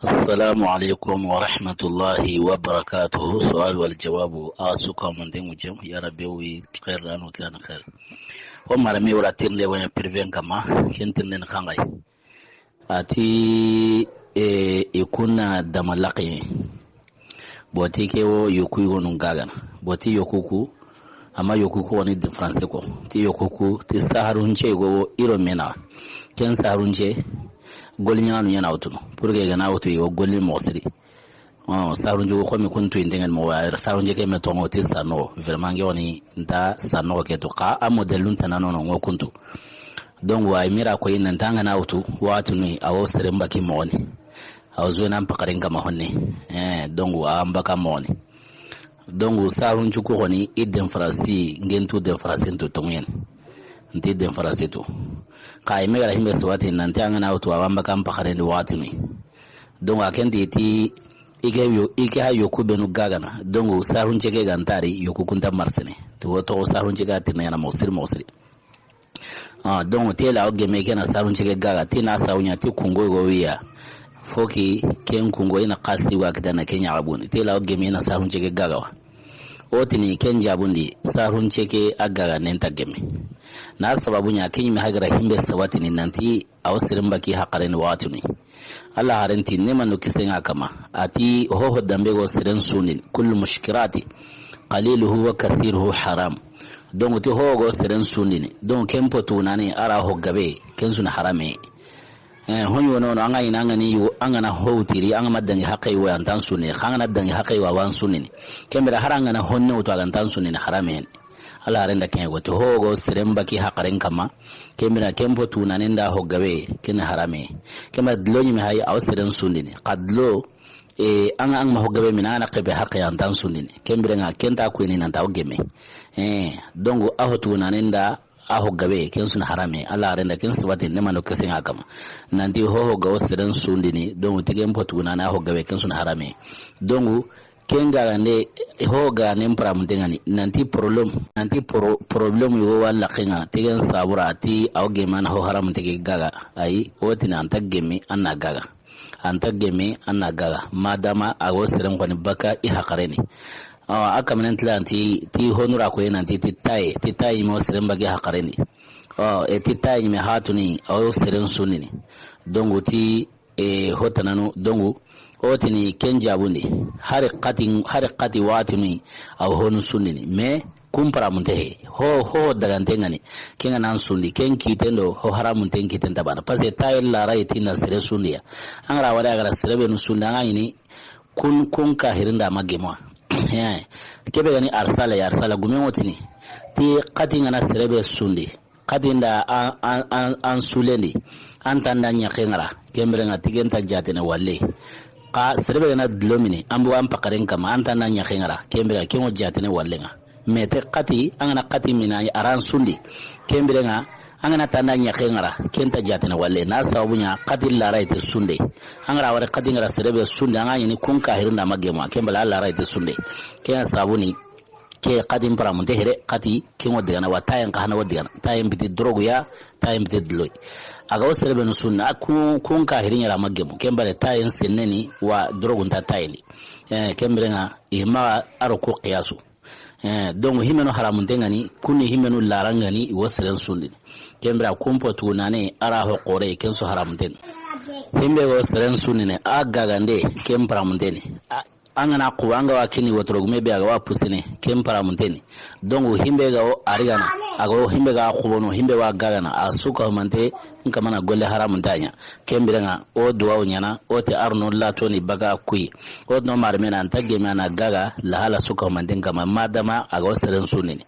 السلام عليكم ورحمة الله وبركاته. سؤال والجواب آسوكا من دين وجم يا ربي وخير لنا وكان خير. وما رمي وراتين لي وين بريفين كما كنتن لنا خانغاي أتي يكون دملاقي بوتي كيو يكوي ونغاغنا بوتي يكوكو ama yokuku wani di France ko ti yokuku ti saharunche go iro mena ken saharunche golnyanu yana wutuno purge ga na wutu yo golli mosri saharunje ko mi kuntu indingen mo wa saharunje ke me tongo ti sano vraiment ngoni nda sano ke to ka a modelun tanano no kuntu donc wa mira ko yin tanga na wutu watu ni awo seremba ki moni awzo nan pakaringa mahonne donc wa ambaka moni donc sarun chuko honi idem farasi ngentu de farasi to tongen nti de farasi to kai mega himbe swati nan tanga na auto awamba kam pakare ni watu ni donc akendi ti ike ha yoku benu gagana donc sarun chege gantari yoku kunta marsene to to sarun chega tinna na mosri donc tela oge meke na sarun chege gaga tina saunya ti kungo go wiya foki ken kungo ina kasi wa kidana kenya abuni tela oge me na sarun chege gaga otini ken jabundi sarun chege agaga nenta gemi na sababu nya ken mi hagara himbe sawati ni nanti awsirin baki haqaren watuni Allah haranti neman no kisenga kama ati ho dambe go siren sunin kullu mushkirati qaliluhu wa kathiruhu haram donc ti ho go siren sunin donc ken potunani ara ho gabe ken sun harame honyo no anga ina ni yu anga na hotiri anga madangi hakai wa antan sunni khangana dangi hakai wa wan sunni kembera haranga na honno to antan sunni harame ala renda ken go to hogo seremba ki hakaren kama kembera kempo tunanenda hogabe ken harame kema dloni mi hay aw seren sunni qadlo anga ang mahogabe minana qebe hakai antan sunni kembera nga kenta ko ni nan taw geme donc aho tunanenda aho gabe ken sun harame Allah renda ken sabati ne mano kesen akama nanti ho ga wasiran sundini don tigen potuna na ho gabe ken sun harame dongu ken ga ne ho ga ne pram dengani nanti problem yo wala kenga tigen sabura ti aw ge man ho haram tege gaga ai woti na antagemi anagaga madama ago siran ko ni baka I hakareni aka menentla ti honura ko yana ti tai mo siren bagi hakareni ti tai me hatuni o siren sunni dongo ti hotanano dongo otini kenjabundi harqati watuni aw honu sunni me kumpara muntehe ho daga tengani kenga nan sundi ken kitendo ho haramun ten kitenda bana parce tai la raiti na sire sunniya angara wada agara sirebe no sunda ngani kun ka hirinda magema kebe gani arsala gumen wotini ti qati ngana serebe sundi qati nda an sulendi an tanda nya khengara kembre nga tigenta jatene walle ka serebe gana dlomini ambu am pakaren kama an tanda nya khengara kembre kengo jatene walle nga mete qati angana qati mina aran sundi kembre nga angana tanda nya khengara kenta jatene walle na sabunya qati la raite sunde angara wara qati ngara serebe sunde angani ni kun ka hirunda magema kembala la raite sunde ken sabuni ke qadim para munte here qati ken wadigana watayen ka hana wadigana tayen biti drogu ya tayen biti dloy aga serebe no sunna kun ka hirin yara magemo kembale tayen senneni wa drogu nta tayni kembere nga ihma aro ko qiyasu donc himeno haramun tengani kunni himeno larangani wasren sundi kembra kumpo tunane ara ho qore kenso haramun ten himbe wasren sundi ne aga gande kembra mun ten angana kuwanga wakini wotrogume be aga wapusine kempara munteni donc himbe ga o arigana aga himbe ga kubono himbe wa gagana asuka mante nkamana golle haramun tanya kembiranga o duwa nyana o te arno la toni baga kui o no marmena antage mana gaga la hala suka mante kama madama aga wasren sunni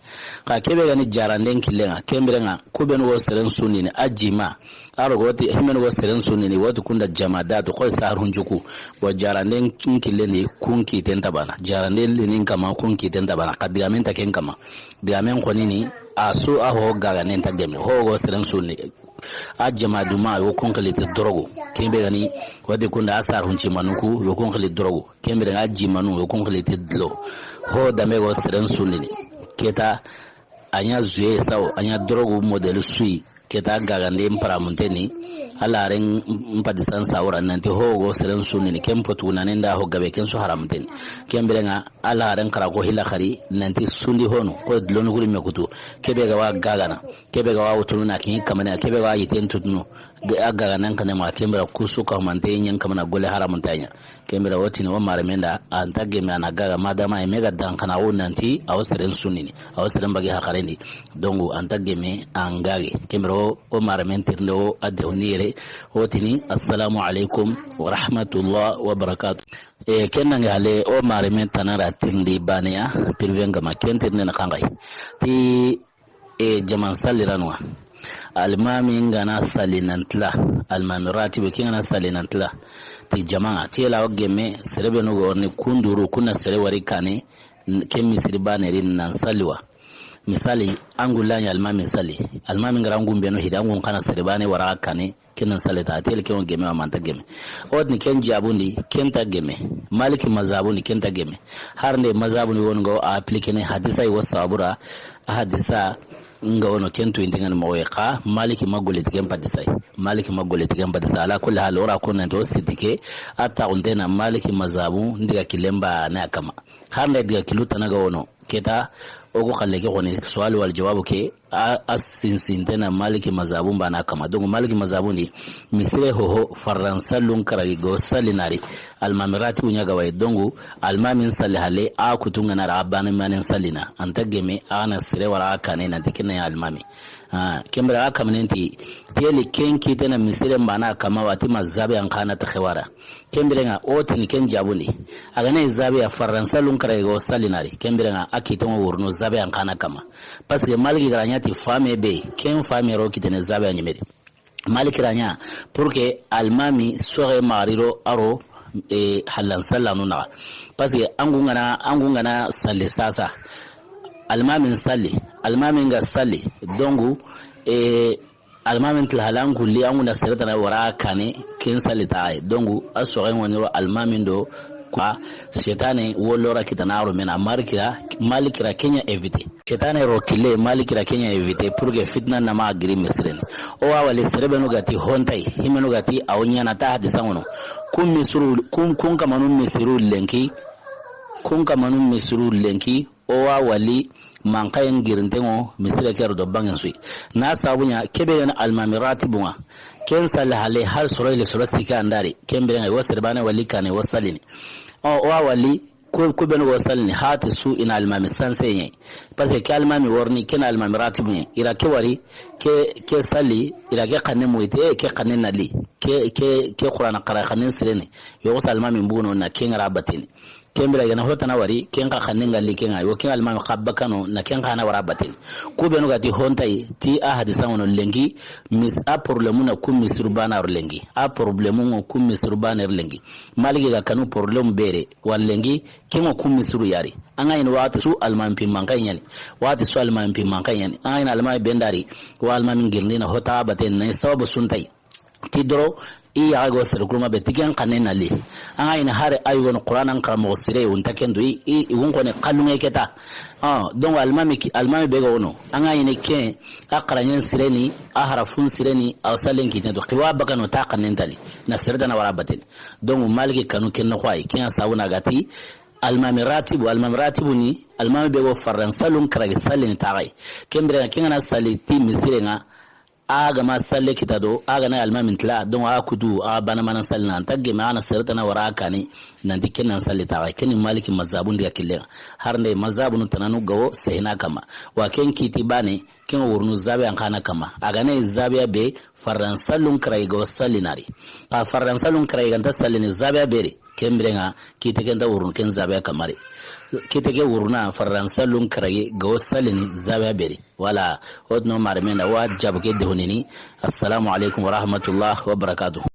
ka kebe ga ni jaranden kilenga kembiranga kubenu wasren sunni ajima aro goti himeno wasren sunni watu kunda jamadatu ko sarun juku bo jaranden kileni kunki tenta bana jaranden linin kama kunki tenta bana kadigamen ta ken kama digamen konini asu aho gaga nenta gemi ho wasren sunni ajama duma yo konkali te drogo kembe gani wadi kunda asar hunci manuku yo konkali drogo kembe ga aji manu yo konkali te dlo ho dame go wasren sunni keta anya zuye saw anya drogo model sui keta gaga ndem para munteni ala ren mpadisan sawra nanti hogo seren sunni kem potuna nenda ho gabe ken su haramten kem belenga ala ren kara ko hila khari nanti sundi hono ko lonu guri mekutu kebe ga wa gagana kebe ga wa wutuna kin kamana kebe ga yiten tutunu aga nan kana ma kembra kusuka mante nyen kamana gole haramuntanya kembra wotini wa maramenda antage me anaga madama emega dan kana wonanti awseren sunni awseren bagi hakarendi dongo antage me angage kembra o maramente ndo ade onire wotini assalamu alaikum wa rahmatullah wa barakatuh kenan hale o maramenta nara tindi baniya pirvenga makente ne kangai ti jaman saliranwa almami ngana salinantla almami ratibe kingana salinantla ti jama'a ti la wageme serebe no gorni kunduru kuna sere wari kane kemi siribane rin nan salwa misali angulanya almami sali almami ngarangu mbeno hidangu kana seribane wara kane kinan salita tel ke geme wa manta geme odni ken jabundi kenta geme maliki mazabundi kenta geme harne mazabundi wongo a applique ne hadisa yi wasabura hadisa nga wono kento indingan maweka maliki magole tikem padisai maliki magole tikem padisa ala kulli hal ora kunna to sidike ata undena maliki mazabu ndiga kilemba na kama harne diga kiluta naga wono keta ogo khalleke goni swali wal jawabu ke asinsin tena maliki mazabu bana kama donc maliki mazabu ni misre hoho faransa lun karagi go salinari almamirati unyaga way dongu almamin salihale a kutunga na rabana manen salina antageme ana sire wala kane na tikina ya almami kembra aka manenti tele kenki tena misre bana kama wati mazabe an kana ta khawara kembra nga otini ken jabuni agane zabe ya faransa lun karagi go salinari kembra nga akitongo wurno zabe an kana kama parce que maliki garanyati fame be ken fame ro kitene zabe anyimedi maliki ranya pour que almami sore mariro aro halan sallanu na parce que angungana salle sasa almamin salli almamin ga salli dongu almamin tlahalan kulli anguna sirata na wara kane kin salli taay dongu asore woniro almamin do kwa shetane wolora kitanaro mena malikira Kenya evite shetane rokile malikira Kenya evite pour que fitna na ma agri misren o wale serebe no gati hontai himeno gati awnya na ta hadisa wono kum misru kum kamanum misru lenki o wali mankayen girintengo misira kero do bangen sui na sabunya kebe yana almamirati bunga ken salihale har soroyle sorosika andari kembere ngai wasrbane wali kane wasalini o wali ko ben wasalini hati su ina almami sansenye parce que almami worni ken almamirati bunga ira ke wari ke sali ira ke kanne moite ke kanne nali ke qur'an qara kanne sirene yo almami mbuno na ken rabatini kembira yana hota na wari kenka khaninga likenga yo ken almami khabbakano na kenka na warabatin ku benu gati hontai ti a hadisa wono lengi mis a problemuna kum misrubana lengi a problemu kum misrubana lengi maligi ga kanu problem bere wal lengi kengo kum misru yari anga ina wati su almami pimankan yani wati su almami pimankan yani anga ina almami bendari wa almami ngirni na hota baten na sababu suntai ti doro iya go sir kuma be tigen kanena li anga ina hare ayo no qur'anan karamo sire unta kendo won ko ne kalunge keta donc almami be go no anga ina ke aqranyen sireni ahrafun sireni aw salen ki do qiwa bakano ta kanen dali na sirda na warabatin donc maliki kanu ken no khwai ken sawuna gati almami ratibu ni almami be go faransa lun karage salen tagai kembre ken na saliti misirenga aga ma salle kitado aga na almamin tla don a kudu a bana manan salna tagge ma ana sirta na waraka ne nan dikin nan salle ta ken malikin mazabun da kille har ne mazabun tananu gawo sai na kama wa ken kiti bane ken wurnu zabe an kana kama aga ne zabe be faransalun krai go salinari a faransalun krai ganta salini zabe bere ken brenga kiti ken da wurnu ken zabe kamare kitege wurna faransalun krai go salini zabe bere wala odno marmena wa jabke de honini assalamu alaikum wa rahmatullah wa barakatuh